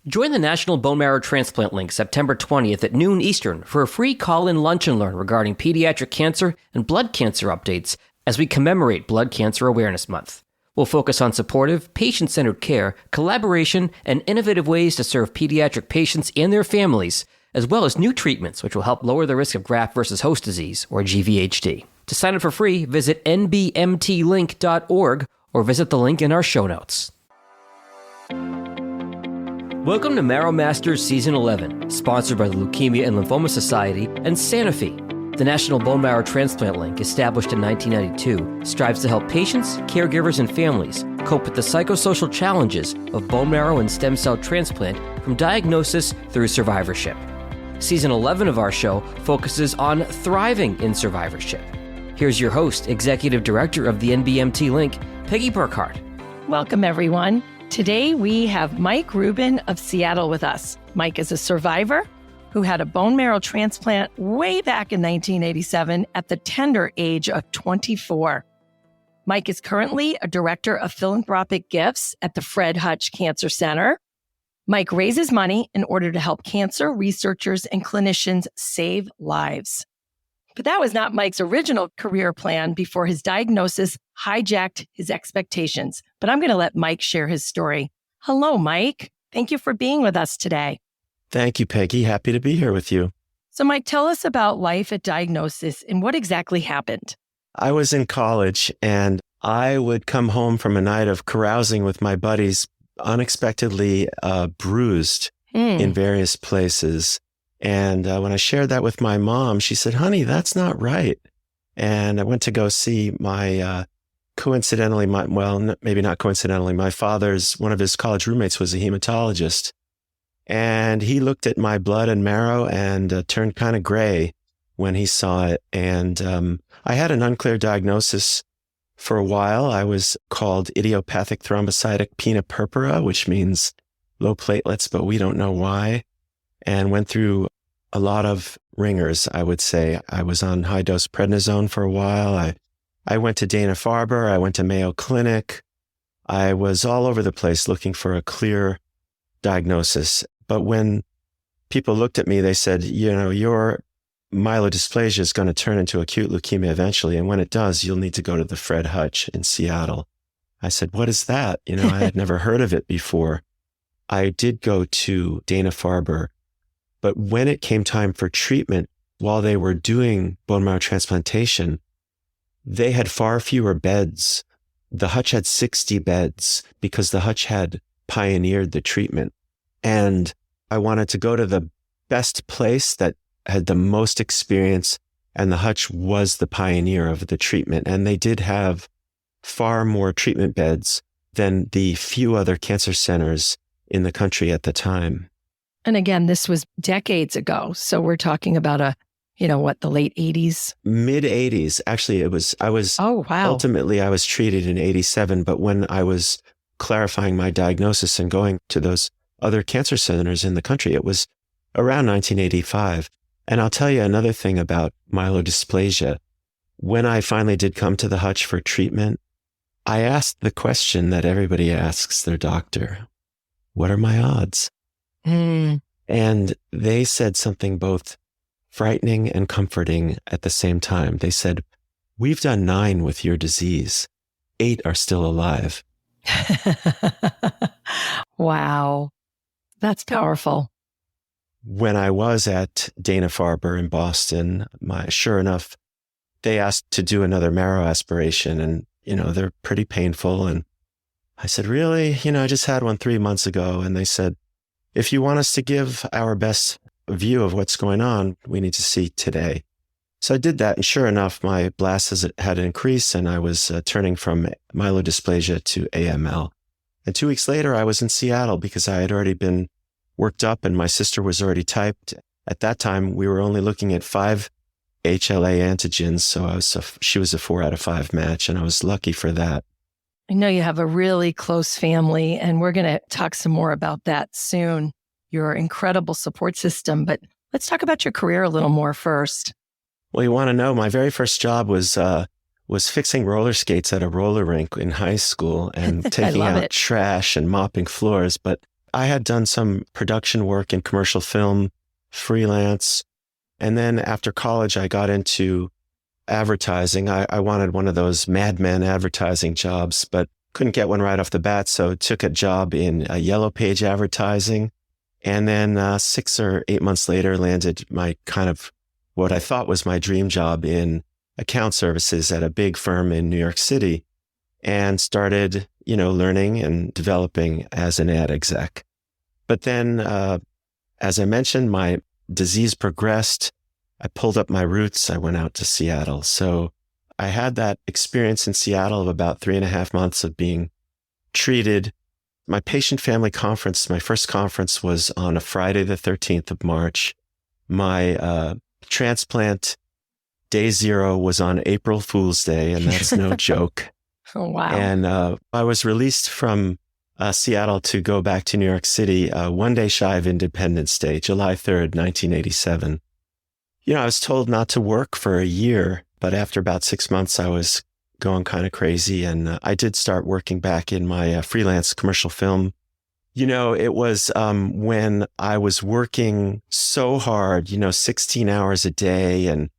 Join the National Bone Marrow Transplant Link September 20th at noon Eastern for a free call-in lunch and learn regarding pediatric cancer and blood cancer updates as we commemorate Blood Cancer Awareness Month. We'll focus on supportive, patient-centered care, collaboration, and innovative ways to serve pediatric patients and their families, as well as new treatments which will help lower the risk of graft versus host disease, or GVHD. To sign up for free, visit nbmtlink.org or visit the link in our show notes. Welcome to Marrow Masters Season 11, sponsored by the Leukemia and Lymphoma Society and Sanofi. The National Bone Marrow Transplant Link, established in 1992, strives to help patients, caregivers, and families cope with the psychosocial challenges of bone marrow and stem cell transplant from diagnosis through survivorship. Season 11 of our show focuses on thriving in survivorship. Here's your host, Executive Director of the NBMT Link, Peggy Burkhart. Welcome, everyone. Today, we have Mike Rubin of Seattle with us. Mike is a survivor who had a bone marrow transplant way back in 1987 at the tender age of 24. Mike is currently a director of philanthropic gifts at the Fred Hutch Cancer Center. Mike raises money in order to help cancer researchers and clinicians save lives. But that was not Mike's original career plan before his diagnosis hijacked his expectations. But I'm going to let Mike share his story. Hello, Mike. Thank you for being with us today. Thank you, Peggy. Happy to be here with you. So, Mike, tell us about life at diagnosis and what exactly happened. I was in college and I would come home from a night of carousing with my buddies, unexpectedly bruised in various places. And when I shared that with my mom, she said, "Honey, that's not right." And I went to go see my, maybe not coincidentally, my father's, one of his college roommates was a hematologist. And he looked at my blood and marrow and turned kind of gray when he saw it. And I had an unclear diagnosis for a while. I was called idiopathic thrombocytic pena purpura, which means low platelets, but we don't know why. And went through a lot of ringers, I would say. I was on high-dose prednisone for a while. I went to Dana-Farber. I went to Mayo Clinic. I was all over the place looking for a clear diagnosis. But when people looked at me, they said, your myelodysplasia is going to turn into acute leukemia eventually. And when it does, you'll need to go to the Fred Hutch in Seattle. I said, "What is that?" I had never heard of it before. I did go to Dana-Farber. But when it came time for treatment, while they were doing bone marrow transplantation, they had far fewer beds. The Hutch had 60 beds because the Hutch had pioneered the treatment. And I wanted to go to the best place that had the most experience, and the Hutch was the pioneer of the treatment. And they did have far more treatment beds than the few other cancer centers in the country at the time. And again, this was decades ago. So we're talking about the late 80s? Mid 80s. Actually, ultimately I was treated in 87. But when I was clarifying my diagnosis and going to those other cancer centers in the country, it was around 1985. And I'll tell you another thing about myelodysplasia. When I finally did come to the Hutch for treatment, I asked the question that everybody asks their doctor: "What are my odds?" And they said something both frightening and comforting at the same time. They said, "We've done 9 with your disease. 8 are still alive." Wow. That's powerful. When I was at Dana-Farber in Boston, sure enough, they asked to do another marrow aspiration, and, they're pretty painful. And I said, "Really? I just had one 3 months ago." And they said, "If you want us to give our best view of what's going on, we need to see today." So I did that, and sure enough, my blasts had increased, and I was turning from myelodysplasia to AML. And 2 weeks later, I was in Seattle because I had already been worked up, and my sister was already typed. At that time, we were only looking at 5 HLA antigens, so she was a 4 out of 5 match, and I was lucky for that. I know you have a really close family, and we're going to talk some more about that soon, your incredible support system. But let's talk about your career a little more first. Well, you want to know, my very first job was fixing roller skates at a roller rink in high school and taking out trash and mopping floors. But I had done some production work in commercial film, freelance. And then after college, I got into advertising. I wanted one of those Mad Men advertising jobs, but couldn't get one right off the bat. So took a job in Yellow Page advertising. And then 6 or 8 months later, landed my kind of what I thought was my dream job in account services at a big firm in New York City, and started, learning and developing as an ad exec. But then, as I mentioned, my disease progressed. I pulled up my roots. I went out to Seattle. So I had that experience in Seattle of about 3.5 months of being treated. My patient family conference, my first conference, was on a Friday, the 13th of March. My transplant day 0 was on April Fool's Day, and that's no joke. Oh, wow. And I was released from Seattle to go back to New York City one day shy of Independence Day, July 3rd, 1987. I was told not to work for a year, but after about 6 months, I was going kind of crazy. And I did start working back in my freelance commercial film. It was when I was working so hard, 16 hours a day and,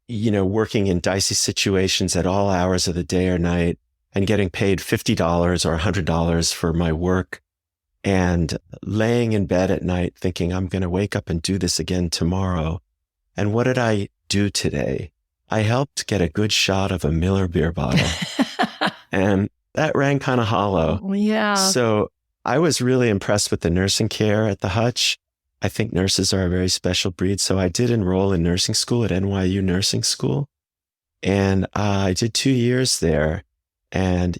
working in dicey situations at all hours of the day or night and getting paid $50 or $100 for my work and laying in bed at night thinking I'm going to wake up and do this again tomorrow. And what did I do today? I helped get a good shot of a Miller beer bottle. And that rang kind of hollow. Yeah. So I was really impressed with the nursing care at the Hutch. I think nurses are a very special breed. So I did enroll in nursing school at NYU Nursing School. And I did 2 years there. And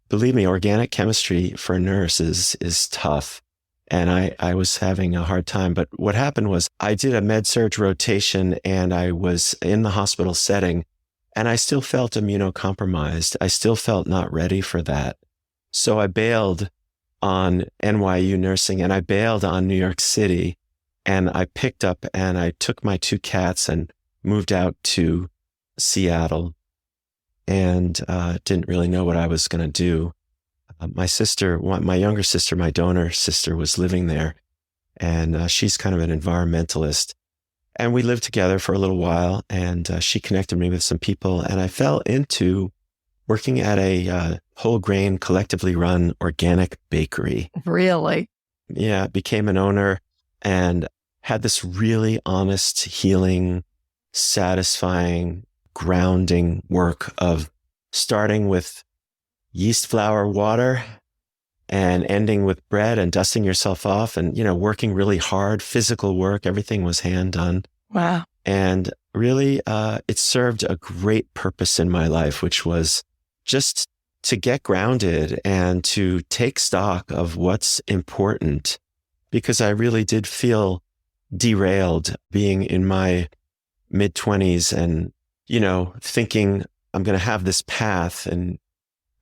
believe me, organic chemistry for nurses is tough. And I was having a hard time. But what happened was I did a med-surg rotation and I was in the hospital setting and I still felt immunocompromised. I still felt not ready for that. So I bailed on NYU nursing and I bailed on New York City, and I picked up and I took my 2 cats and moved out to Seattle and didn't really know what I was going to do. My sister, my younger sister, my donor sister, was living there, and she's kind of an environmentalist. And we lived together for a little while, and she connected me with some people, and I fell into working at a whole grain, collectively run organic bakery. Really? Yeah, became an owner and had this really honest, healing, satisfying, grounding work of starting with yeast flour water and ending with bread and dusting yourself off and, working really hard, physical work. Everything was hand done. Wow. And really, it served a great purpose in my life, which was just to get grounded and to take stock of what's important, because I really did feel derailed being in my mid-20s and, thinking I'm going to have this path. And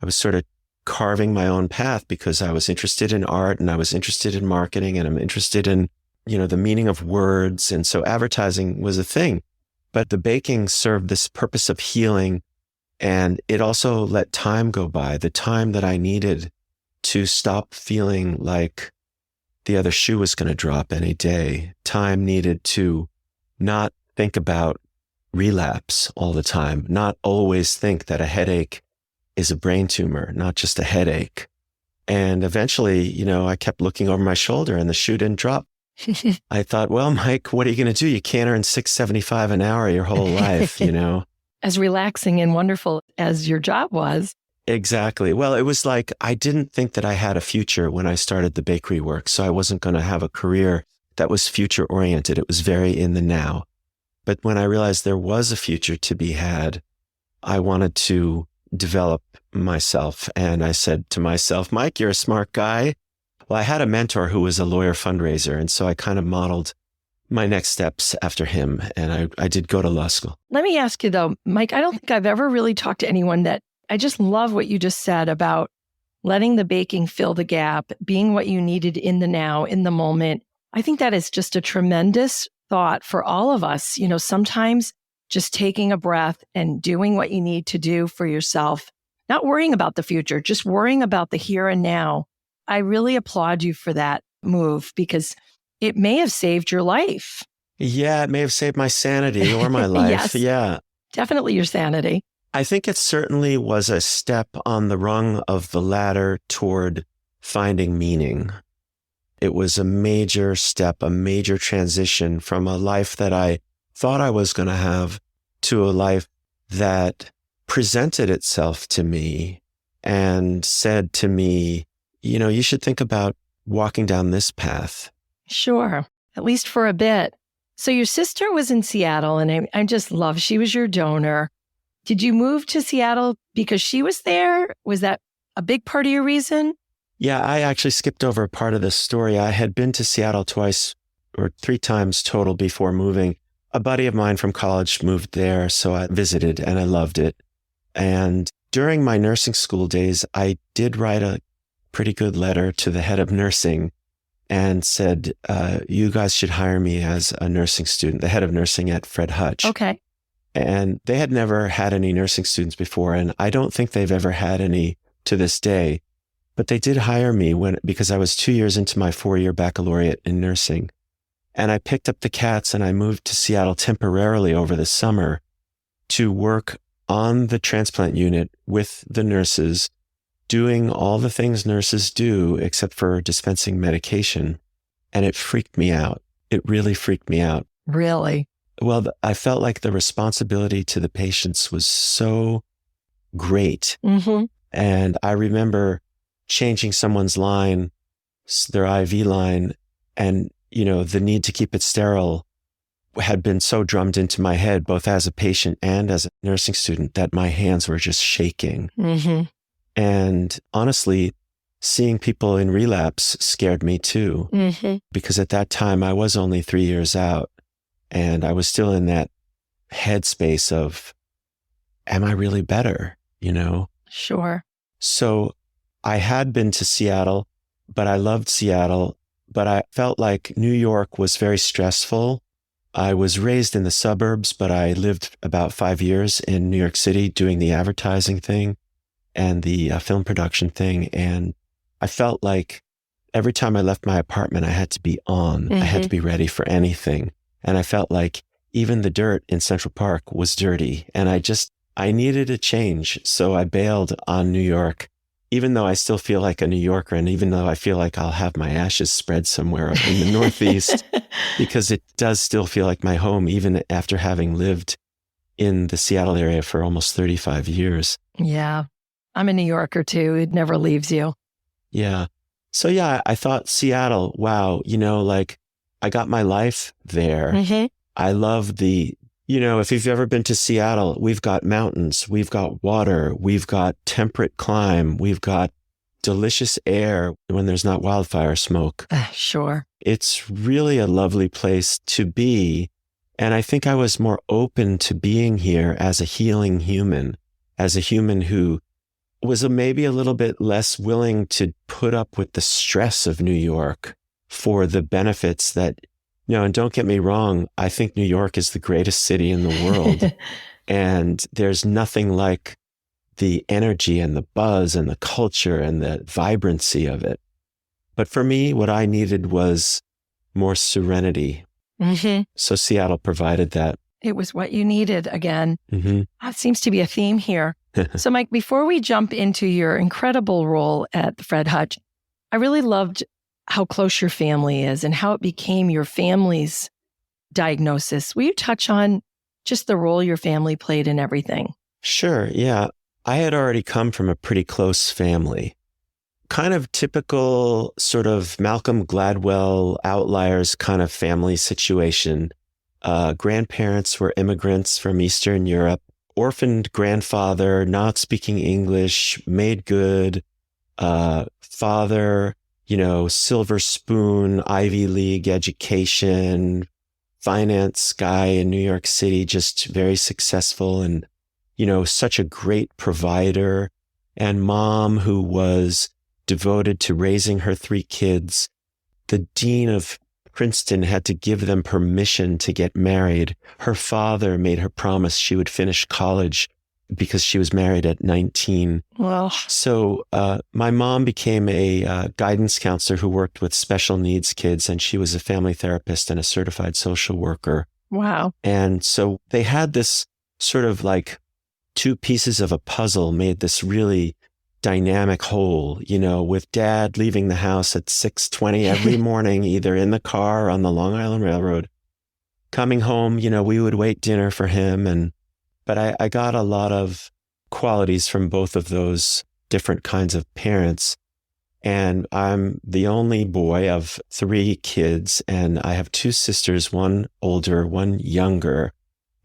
I was sort of carving my own path because I was interested in art and I was interested in marketing and I'm interested in, the meaning of words. And so advertising was a thing, but the baking served this purpose of healing. And it also let time go by, the time that I needed to stop feeling like the other shoe was going to drop any day. Time needed to not think about relapse all the time, not always think that a headache is a brain tumor, not just a headache. And eventually, I kept looking over my shoulder and the shoe didn't drop. I thought, well, Mike, what are you going to do? You can't earn $6.75 an hour your whole life, As relaxing and wonderful as your job was. Exactly. Well, it was like, I didn't think that I had a future when I started the bakery work. So I wasn't going to have a career that was future oriented. It was very in the now. But when I realized there was a future to be had, I wanted to develop myself. And I said to myself, Mike, you're a smart guy. Well, I had a mentor who was a lawyer fundraiser. And so I kind of modeled my next steps after him. And I did go to law school. Let me ask you though, Mike, I don't think I've ever really talked to anyone that I just love what you just said about letting the baking fill the gap, being what you needed in the now, in the moment. I think that is just a tremendous thought for all of us. Sometimes just taking a breath and doing what you need to do for yourself, not worrying about the future, just worrying about the here and now. I really applaud you for that. move because it may have saved your life. Yeah, it may have saved my sanity or my life. Yes. Yeah. Definitely your sanity. I think it certainly was a step on the rung of the ladder toward finding meaning. It was a major step, a major transition from a life that I thought I was going to have to a life that presented itself to me and said to me, you should think about walking down this path. Sure. At least for a bit. So your sister was in Seattle, and I just love, she was your donor. Did you move to Seattle because she was there? Was that a big part of your reason? Yeah, I actually skipped over a part of this story. I had been to Seattle twice or 3 times total before moving. A buddy of mine from college moved there, so I visited and I loved it. And during my nursing school days, I did write a pretty good letter to the head of nursing and said, you guys should hire me as a nursing student, the head of nursing at Fred Hutch. Okay. And they had never had any nursing students before, and I don't think they've ever had any to this day. But they did hire me because I was 2 years into my 4-year baccalaureate in nursing. And I picked up the cats and I moved to Seattle temporarily over the summer to work on the transplant unit with the nurses, doing all the things nurses do except for dispensing medication. And it freaked me out. It really freaked me out. Really? Well, I felt like the responsibility to the patients was so great. Mm-hmm. And I remember changing someone's line, their IV line, and, the need to keep it sterile had been so drummed into my head, both as a patient and as a nursing student, that my hands were just shaking. Mm-hmm. And honestly, seeing people in relapse scared me too, because at that time I was only 3 years out and I was still in that headspace of, am I really better? Sure. So I had been to Seattle, but I loved Seattle, but I felt like New York was very stressful. I was raised in the suburbs, but I lived about 5 years in New York City doing the advertising thing and the film production thing. And I felt like every time I left my apartment, I had to be on. I had to be ready for anything. And I felt like even the dirt in Central Park was dirty. And I needed a change. So I bailed on New York, even though I still feel like a New Yorker. And even though I feel like I'll have my ashes spread somewhere up in the Northeast, because it does still feel like my home, even after having lived in the Seattle area for almost 35 years. Yeah. I'm a New Yorker too. It never leaves you. Yeah. So yeah, I thought Seattle, wow, I got my life there. I love if you've ever been to Seattle, we've got mountains, we've got water, we've got temperate climb, we've got delicious air when there's not wildfire smoke. Sure. It's really a lovely place to be. And I think I was more open to being here as a healing human, as a human who was maybe a little bit less willing to put up with the stress of New York for the benefits that, and don't get me wrong, I think New York is the greatest city in the world. And there's nothing like the energy and the buzz and the culture and the vibrancy of it. But for me, what I needed was more serenity. So Seattle provided that. It was what you needed again. That seems to be a theme here. So Mike, before we jump into your incredible role at the Fred Hutch, I really loved how close your family is and how it became your family's diagnosis. Will you touch on just the role your family played in everything? Sure. Yeah. I had already come from a pretty close family. Kind of typical sort of Malcolm Gladwell outliers kind of family situation. Grandparents were immigrants from Eastern Europe, orphaned grandfather, not speaking English, made good, father, silver spoon, Ivy League education, finance guy in New York City, just very successful and, such a great provider, and mom who was devoted to raising her 3 kids. The dean of Princeton had to give them permission to get married. Her father made her promise she would finish college because she was married at 19. Well, So my mom became a guidance counselor who worked with special needs kids, and she was a family therapist and a certified social worker. wow. And so they had this sort of like two pieces of a puzzle made this really dynamic whole, with Dad leaving the house at 6:20 every morning, either in the car or on the Long Island Railroad. Coming home, we would wait dinner for him. But I got a lot of qualities from both of those different kinds of parents. And I'm the only boy of three kids, and I have two sisters, one older, one younger.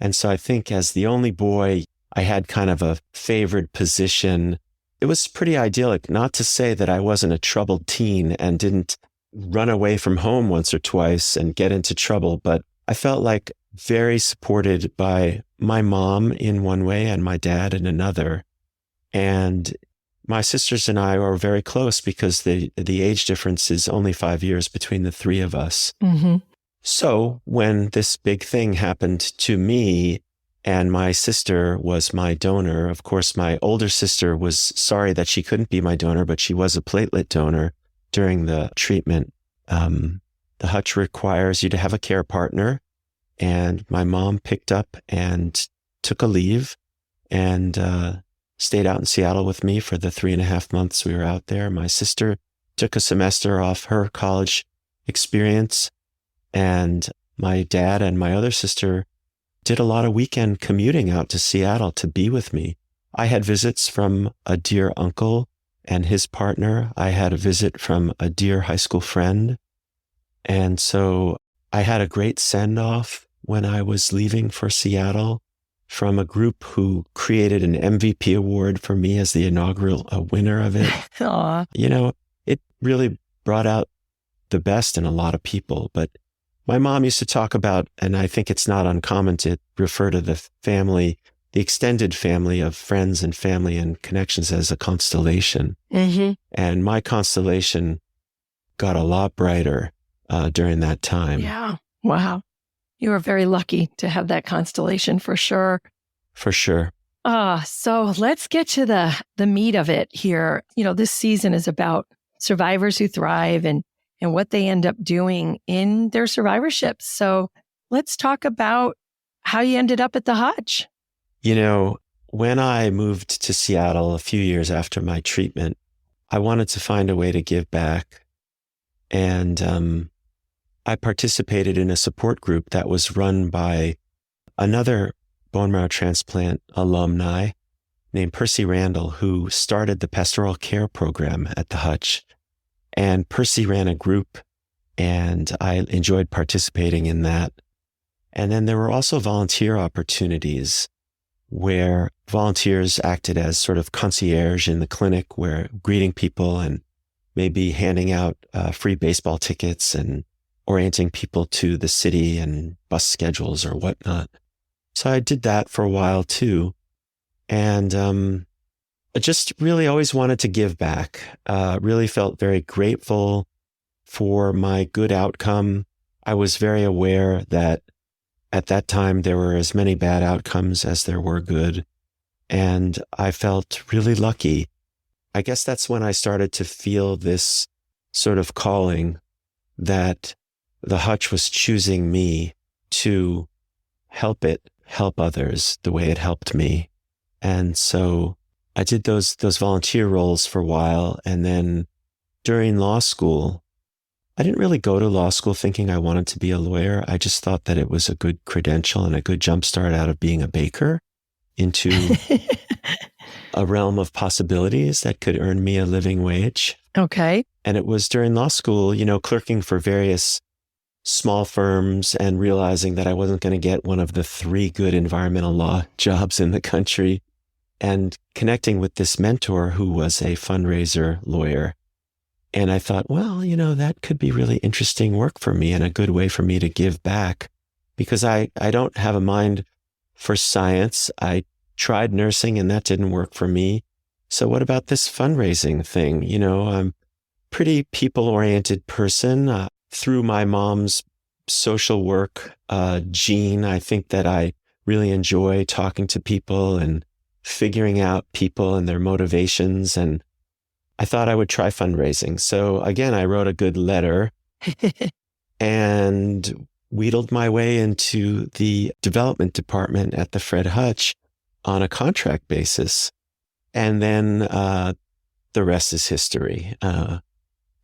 And so I think as the only boy, I had kind of a favored position. It was pretty idyllic, not to say that I wasn't a troubled teen and didn't run away from home once or twice and get into trouble, but I felt like very supported by my mom in one way and my dad in another. And my sisters and I are very close because the age difference is only 5 years between the three of us. Mm-hmm. So when this big thing happened to me, and my sister was my donor, of course, my older sister was sorry that she couldn't be my donor, but she was a platelet donor during the treatment. The hutch requires you to have a care partner. And my mom picked up and took a leave and stayed out in Seattle with me for the 3.5 months we were out there. My sister took a semester off her college experience. And my dad and my other sister did a lot of weekend commuting out to Seattle to be with me. I had visits from a dear uncle and his partner. I had a visit from a dear high school friend. And so I had a great send-off when I was leaving for Seattle from a group who created an MVP award for me as the inaugural winner of it. Aw. It really brought out the best in a lot of people. But my mom used to talk about, and I think it's not uncommon to refer to the family, the extended family of friends and family and connections as a constellation. Mm-hmm. And my constellation got a lot brighter during that time. Yeah. Wow. You were very lucky to have that constellation for sure. For sure. So let's get to the meat of it here. This season is about survivors who thrive and what they end up doing in their survivorship. So let's talk about how you ended up at the Hutch. When I moved to Seattle a few years after my treatment, I wanted to find a way to give back. And I participated in a support group that was run by another bone marrow transplant alumni named Percy Randall, who started the pastoral care program at the Hutch. And Percy ran a group, and I enjoyed participating in that. And then there were also volunteer opportunities where volunteers acted as sort of concierge in the clinic, where greeting people and maybe handing out free baseball tickets and orienting people to the city and bus schedules or whatnot. So I did that for a while too. And I just really always wanted to give back. Really felt very grateful for my good outcome. I was very aware that at that time there were as many bad outcomes as there were good. And I felt really lucky. I guess that's when I started to feel this sort of calling that the Hutch was choosing me to help others the way it helped me. And so I did those volunteer roles for a while. And then during law school, I didn't really go to law school thinking I wanted to be a lawyer. I just thought that it was a good credential and a good jumpstart out of being a baker into a realm of possibilities that could earn me a living wage. Okay. And it was during law school, clerking for various small firms and realizing that I wasn't going to get one of the 3 good environmental law jobs in the country, and connecting with this mentor who was a fundraiser lawyer. And I thought, well, that could be really interesting work for me and a good way for me to give back, because I don't have a mind for science. I tried nursing and that didn't work for me. So what about this fundraising thing? I'm a pretty people-oriented person. Through my mom's social work gene, I think that I really enjoy talking to people and figuring out people and their motivations. And I thought I would try fundraising. So again, I wrote a good letter and wheedled my way into the development department at the Fred Hutch on a contract basis. And then the rest is history.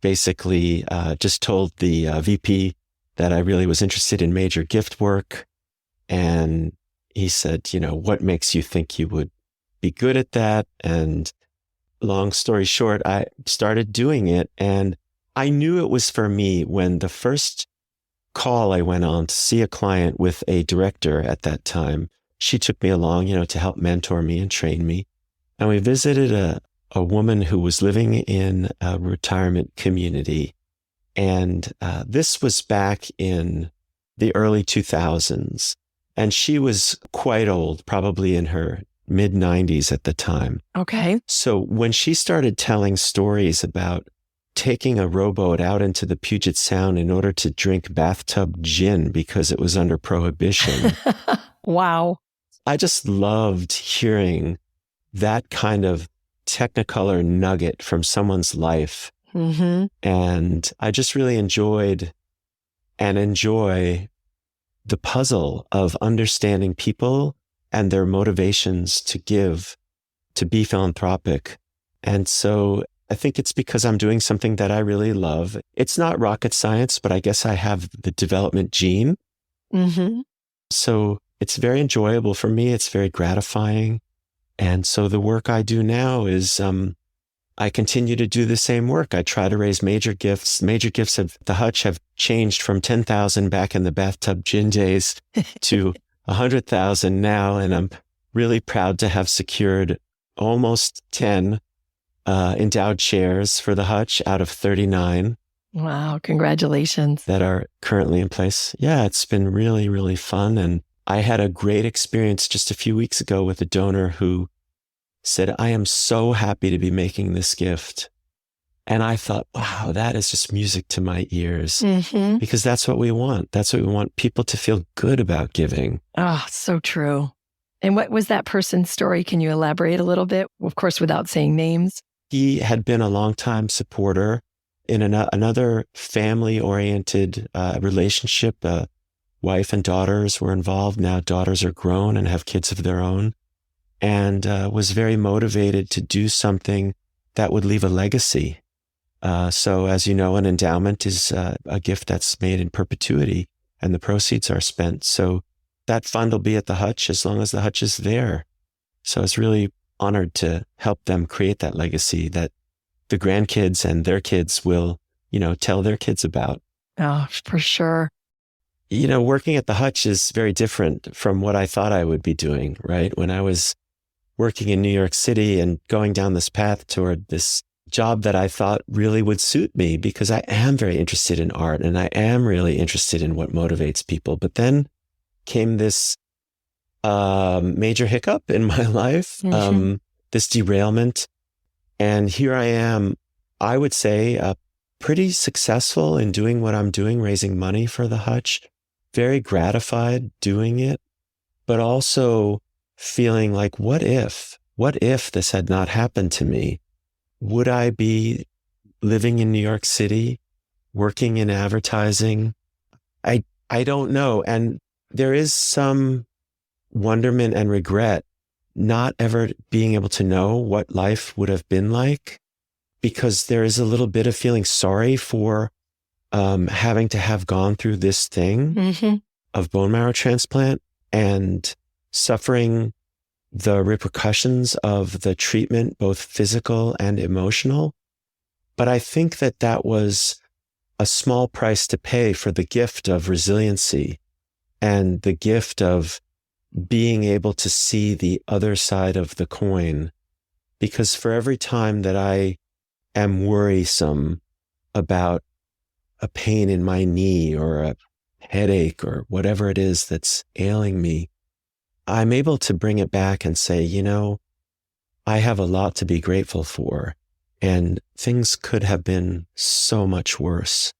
Basically, just told the VP that I really was interested in major gift work. And he said, what makes you think you would be good at that? And long story short, I started doing it. And I knew it was for me when the first call I went on to see a client with a director at that time, she took me along, to help mentor me and train me. And we visited a woman who was living in a retirement community. And this was back in the early 2000s. And she was quite old, probably in her mid-90s at the time. Okay. So when she started telling stories about taking a rowboat out into the Puget Sound in order to drink bathtub gin because it was under prohibition, Wow. I just loved hearing that kind of technicolor nugget from someone's life. Mm-hmm. And I just really enjoyed and enjoy the puzzle of understanding people and their motivations to give, to be philanthropic. And so I think it's because I'm doing something that I really love. It's not rocket science, but I guess I have the development gene. Mm-hmm. So it's very enjoyable for me. It's very gratifying. And so the work I do now is I continue to do the same work. I try to raise major gifts. Major gifts of the Hutch have changed from 10,000 back in the bathtub gin days to 100,000 now. And I'm really proud to have secured almost 10 endowed chairs for the Hutch out of 39. Wow. Congratulations. That are currently in place. Yeah, it's been really, really fun. And I had a great experience just a few weeks ago with a donor who said, I am so happy to be making this gift. And I thought, wow, that is just music to my ears. Mm-hmm. Because that's what we want. That's what we want, people to feel good about giving. Oh, so true. And what was that person's story? Can you elaborate a little bit? Of course, without saying names. He had been a longtime supporter in another family-oriented relationship. Wife and daughters were involved. Now daughters are grown and have kids of their own. And was very motivated to do something that would leave a legacy. So as you know, an endowment is a gift that's made in perpetuity and the proceeds are spent. So that fund will be at the Hutch as long as the Hutch is there. So I was really honored to help them create that legacy that the grandkids and their kids will, tell their kids about. Oh, for sure. Working at the Hutch is very different from what I thought I would be doing, right? When I was working in New York City and going down this path toward this job that I thought really would suit me, because I am very interested in art and I am really interested in what motivates people. But then came this major hiccup in my life, this derailment. And here I am, I would say, pretty successful in doing what I'm doing, raising money for the Hutch, very gratified doing it, but also feeling like, what if this had not happened to me? Would I be living in New York City, working in advertising? I don't know. And there is some wonderment and regret not ever being able to know what life would have been like, because there is a little bit of feeling sorry for having to have gone through this thing of bone marrow transplant and suffering the repercussions of the treatment, both physical and emotional. But I think that was a small price to pay for the gift of resiliency and the gift of being able to see the other side of the coin. Because for every time that I am worrisome about a pain in my knee or a headache or whatever it is that's ailing me, I'm able to bring it back and say, I have a lot to be grateful for, and things could have been so much worse.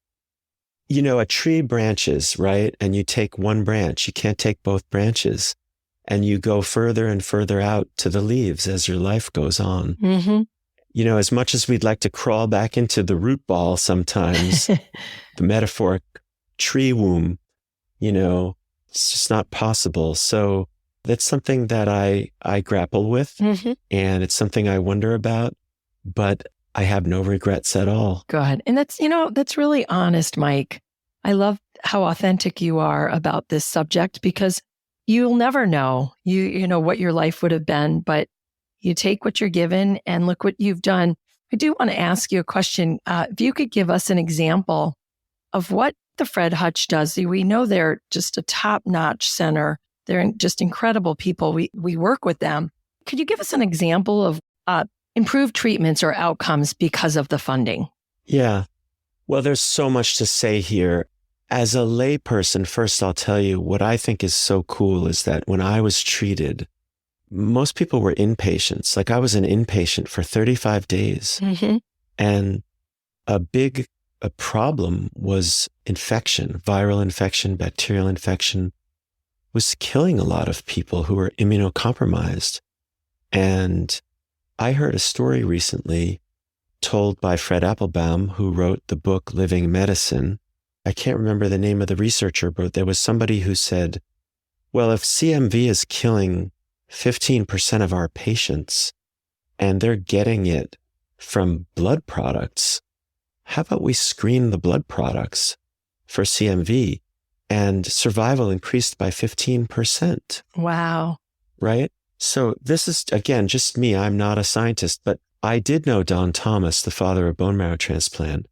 A tree branches, right? And you take one branch, you can't take both branches. and you go further and further out to the leaves as your life goes on. Mm-hmm. As much as we'd like to crawl back into the root ball sometimes, the metaphoric tree womb, it's just not possible. So that's something that I grapple with, Mm-hmm. and it's something I wonder about, but I have no regrets at all. Good. And that's really honest, Mike. I love how authentic you are about this subject, because you'll never know, what your life would have been, but you take what you're given and look what you've done. I do want to ask you a question. If you could give us an example of what the Fred Hutch does. We know they're just a top-notch center. They're just incredible people. We work with them. Could you give us an example of improved treatments or outcomes because of the funding? Yeah. Well, there's so much to say here. As a layperson, first I'll tell you what I think is so cool is that when I was treated, most people were inpatients. Like I was an inpatient for 35 days. Mm-hmm. And a problem was infection, viral infection, bacterial infection was killing a lot of people who were immunocompromised. And I heard a story recently told by Fred Applebaum, who wrote the book Living Medicine. I can't remember the name of the researcher, but there was somebody who said, well, if CMV is killing 15% of our patients and they're getting it from blood products, how about we screen the blood products for CMV? And survival increased by 15%. Wow. Right? So this is, again, just me. I'm not a scientist, but I did know Don Thomas, the father of bone marrow transplant.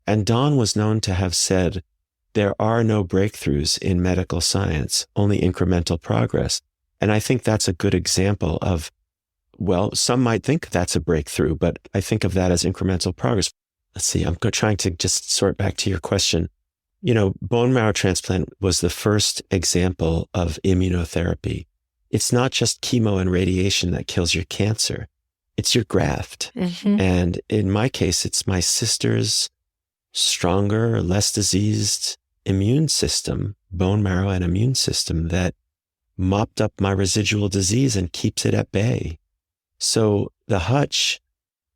And Don was known to have said, there are no breakthroughs in medical science, only incremental progress. And I think that's a good example of, well, some might think that's a breakthrough, but I think of that as incremental progress. Let's see, I'm trying to just sort back to your question. Bone marrow transplant was the first example of immunotherapy. It's not just chemo and radiation that kills your cancer. It's your graft. Mm-hmm. And in my case, it's my sister's stronger, less diseased immune system, bone marrow and immune system that mopped up my residual disease and keeps it at bay. So the Hutch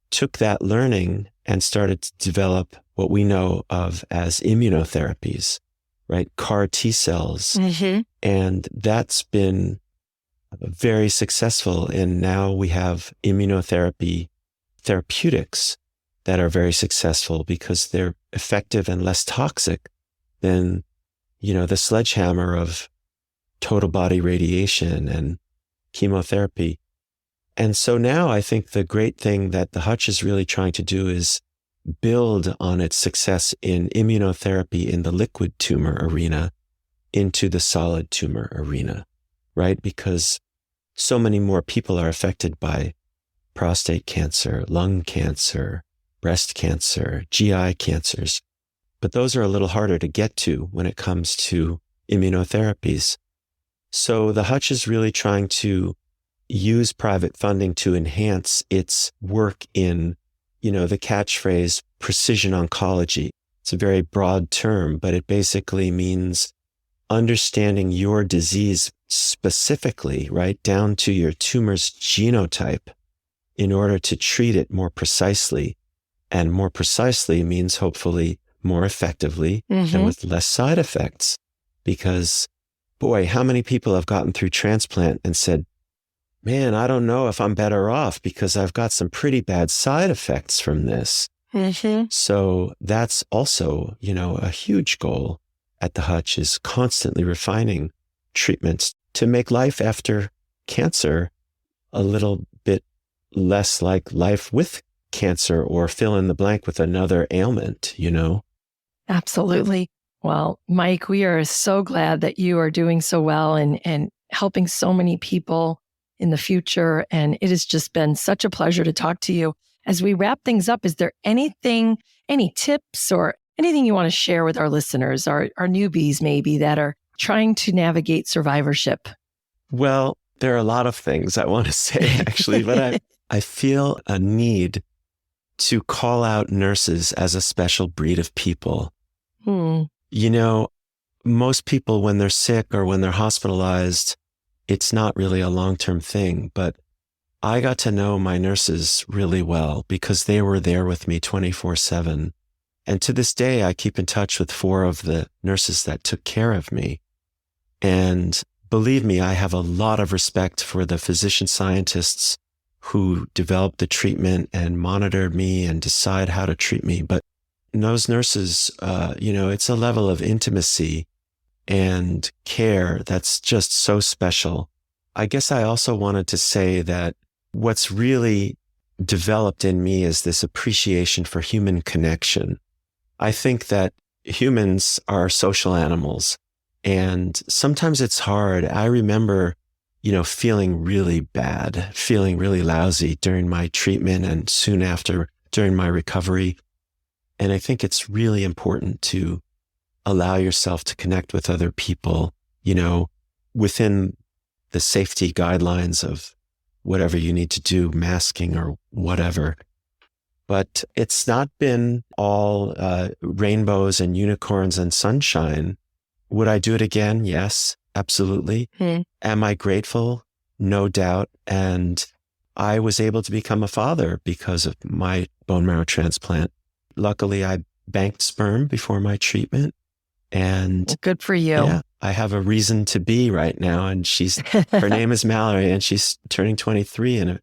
took that learning and started to develop what we know of as immunotherapies, right? CAR T cells. Mm-hmm. And that's been very successful. And now we have immunotherapy therapeutics that are very successful because they're effective and less toxic than, the sledgehammer of total body radiation and chemotherapy. And so now I think the great thing that the Hutch is really trying to do is build on its success in immunotherapy in the liquid tumor arena into the solid tumor arena, right? Because so many more people are affected by prostate cancer, lung cancer, breast cancer, GI cancers. But those are a little harder to get to when it comes to immunotherapies. So the Hutch is really trying to use private funding to enhance its work in, the catchphrase precision oncology. It's a very broad term, but it basically means understanding your disease specifically, right down to your tumor's genotype in order to treat it more precisely. And more precisely means hopefully more effectively and with less side effects. Because, boy, how many people have gotten through transplant and said, man, I don't know if I'm better off because I've got some pretty bad side effects from this. Mm-hmm. So that's also, a huge goal at the Hutch is constantly refining treatments to make life after cancer a little bit less like life with cancer or fill in the blank with another ailment, Absolutely. Well, Mike, we are so glad that you are doing so well and helping so many people in the future. And it has just been such a pleasure to talk to you. As we wrap things up, is there any tips or anything you want to share with our listeners, our newbies maybe that are trying to navigate survivorship? Well, there are a lot of things I want to say actually, but I feel a need to call out nurses as a special breed of people. Most people, when they're sick or when they're hospitalized, it's not really a long-term thing, but I got to know my nurses really well because they were there with me 24/7. And to this day, I keep in touch with 4 of the nurses that took care of me. And believe me, I have a lot of respect for the physician scientists who developed the treatment and monitored me and decide how to treat me. But those nurses, it's a level of intimacy and care that's just so special. I guess I also wanted to say that what's really developed in me is this appreciation for human connection. I think that humans are social animals, and sometimes it's hard. I remember, feeling really bad, feeling really lousy during my treatment and soon after during my recovery. And I think it's really important to allow yourself to connect with other people, within the safety guidelines of whatever you need to do, masking or whatever. But it's not been all rainbows and unicorns and sunshine. Would I do it again? Yes, absolutely. Am I grateful? No doubt. And I was able to become a father because of my bone marrow transplant. Luckily, I banked sperm before my treatment. And Well, good for you. yeah, I have a reason to be right now. And her name is Mallory, and she's turning 23 in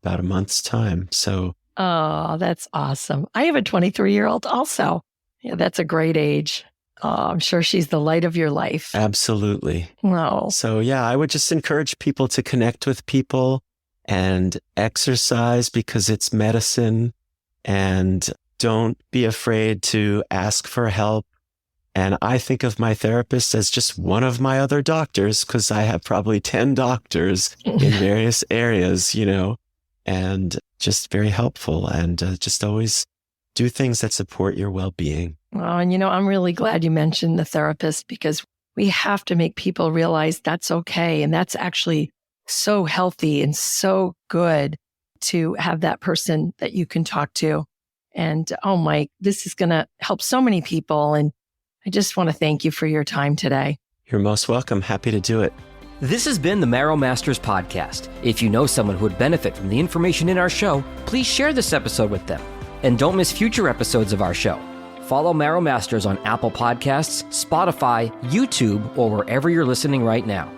about a month's time. So Oh, that's awesome. I have a 23-year-old also. Yeah, that's a great age. Oh, I'm sure she's the light of your life. absolutely. No. So yeah, I would just encourage people to connect with people and exercise because it's medicine, and don't be afraid to ask for help. And I think of my therapist as just one of my other doctors because I have probably 10 doctors in various areas, and just very helpful, and just always do things that support your well-being. Oh, and I'm really glad you mentioned the therapist because we have to make people realize that's okay. And that's actually so healthy and so good to have that person that you can talk to. And oh, Mike, this is going to help so many people. And I just want to thank you for your time today. You're most welcome. Happy to do it. This has been the Marrow Masters podcast. If you know someone who would benefit from the information in our show, please share this episode with them. And don't miss future episodes of our show. Follow Marrow Masters on Apple Podcasts, Spotify, YouTube, or wherever you're listening right now.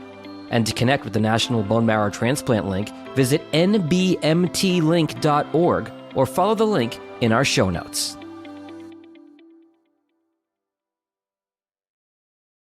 And to connect with the National Bone Marrow Transplant Link, visit nbmtlink.org or follow the link in our show notes.